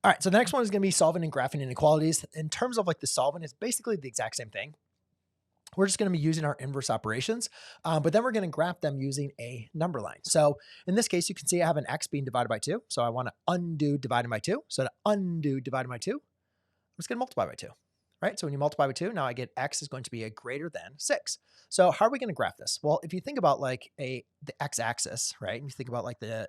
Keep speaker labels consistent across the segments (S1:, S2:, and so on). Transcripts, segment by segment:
S1: All right, so the next one is going to be solving and graphing inequalities. In terms of like the solving, it's basically the exact same thing. We're just going to be using our inverse operations, but then we're going to graph them using a number line. So in this case, you can see I have an x being divided by 2. So I want to undo dividing by 2. So to undo dividing by 2, I'm just going to multiply by 2. Right? So when you multiply by 2, now I get x is going to be a greater than 6. So how are we going to graph this? Well, if you think about like the x-axis, right? And you think about like the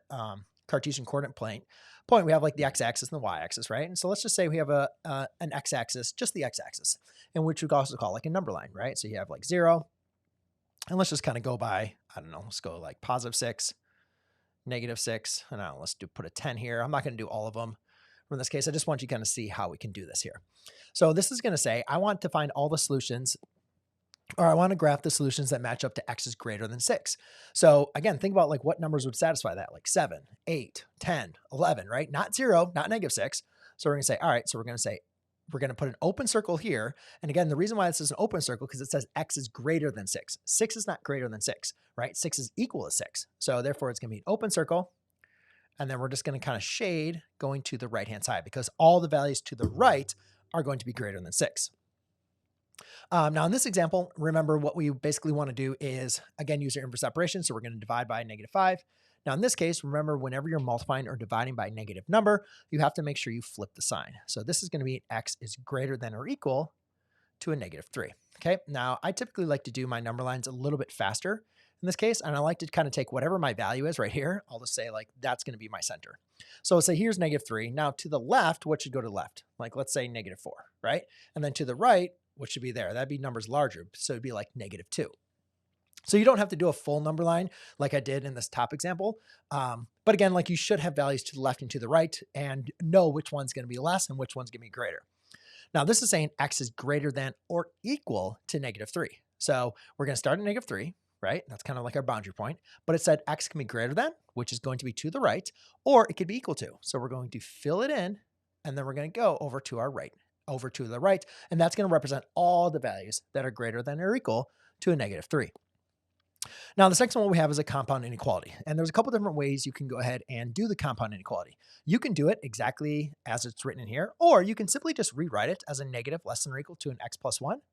S1: Cartesian coordinate point, we have like the x-axis and the y-axis, right? And so let's just say we have an x-axis, just the x-axis, in which we could also call like a number line, right? So you have like 0, and let's just kind of go by, I don't know, let's go like positive 6, negative 6, and I don't know, let's put a 10 here. I'm not going to do all of them. In this case, I just want you to kind of see how we can do this here. So this is going to say, I want to find all the solutions, or I want to graph the solutions that match up to x is greater than 6. So again, think about like what numbers would satisfy that, like 7, 8, 10, 11, right? Not 0, not negative 6. So we're going to say, all right, so we're going to put an open circle here. And again, the reason why this is an open circle, because it says x is greater than 6. 6 is not greater than 6, right? 6 is equal to 6. So therefore, it's going to be an open circle. And then we're just going to kind of shade going to the right-hand side because all the values to the right are going to be greater than 6. Now in this example, remember what we basically want to do is, again, use our inverse operation. So we're going to divide by -5. Now in this case, remember whenever you're multiplying or dividing by a negative number, you have to make sure you flip the sign. So this is going to be x is greater than or equal to a -3. Okay. Now I typically like to do my number lines a little bit faster in this case, and I like to kind of take whatever my value is right here. I'll just say like, that's going to be my center. So let's say here's -3. Now to the left, what should go to the left? Like let's say -4, right? And then to the right, what should be there? That'd be numbers larger. So it'd be like -2. So you don't have to do a full number line like I did in this top example. But again, like you should have values to the left and to the right and know which one's going to be less and which one's going to be greater. Now this is saying x is greater than or equal to -3. So we're going to start at -3, right? That's kind of like our boundary point, but it said x can be greater than, which is going to be to the right, or it could be equal to. So we're going to fill it in, and then we're going to go over to our right, over to the right, and that's going to represent all the values that are greater than or equal to a -3. Now, the second one we have is a compound inequality, and there's a couple different ways you can go ahead and do the compound inequality. You can do it exactly as it's written in here, or you can simply just rewrite it as a negative less than or equal to an x plus 1,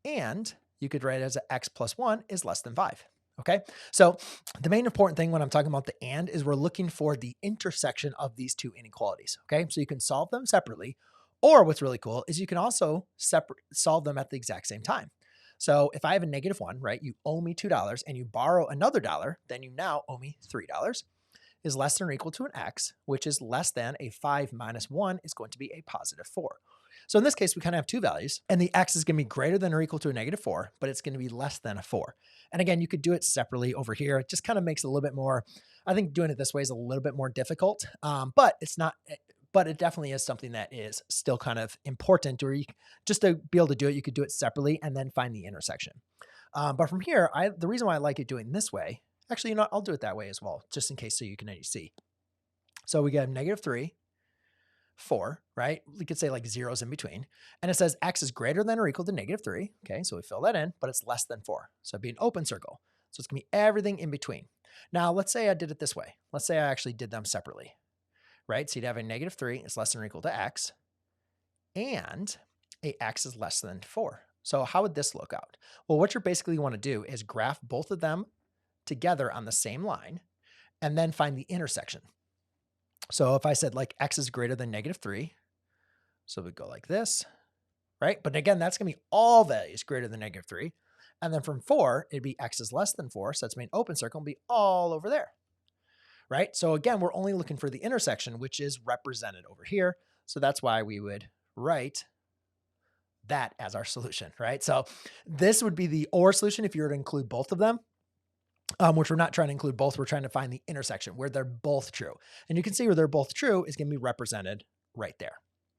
S1: and you could write it as a x plus 1 is less than 5. Okay, so the main important thing when I'm talking about the and is we're looking for the intersection of these two inequalities. Okay, so you can solve them separately, or what's really cool is you can also solve them at the exact same time. So if I have a -1, right, you owe me $2 and you borrow another $1, then you now owe me $3 is less than or equal to an x, which is less than a 5 minus 1 is going to be a positive 4. So in this case, we kind of have two values, and the x is going to be greater than or equal to a -4, but it's going to be less than a 4. And again, you could do it separately over here. It just kind of makes it a little bit more, I think doing it this way is a little bit more difficult, but it's not, but it definitely is something that is still kind of important, or just to be able to do it, you could do it separately and then find the intersection. But from here, the reason why I like it doing this way, actually, you know, I'll do it that way as well, just in case so you can see. So we get -3, 4, right? We could say like zeros in between. And it says x is greater than or equal to -3. Okay, so we fill that in, but it's less than 4. So it'd be an open circle. So it's going to be everything in between. Now, let's say I did it this way. Let's say I actually did them separately, right? So you'd have a -3 is less than or equal to x, and a x is less than 4. So how would this look out? Well, what you basically want to do is graph both of them together on the same line and then find the intersection. So if I said like x is greater than -3, so we go like this, right? But again, that's going to be all values greater than -3. And then from 4, it'd be x is less than 4. So that's my open circle and be all over there, right? So again, we're only looking for the intersection, which is represented over here. So that's why we would write that as our solution, right? So this would be the or solution if you were to include both of them. Which we're not trying to include both. We're trying to find the intersection where they're both true. And you can see where they're both true is going to be represented right there.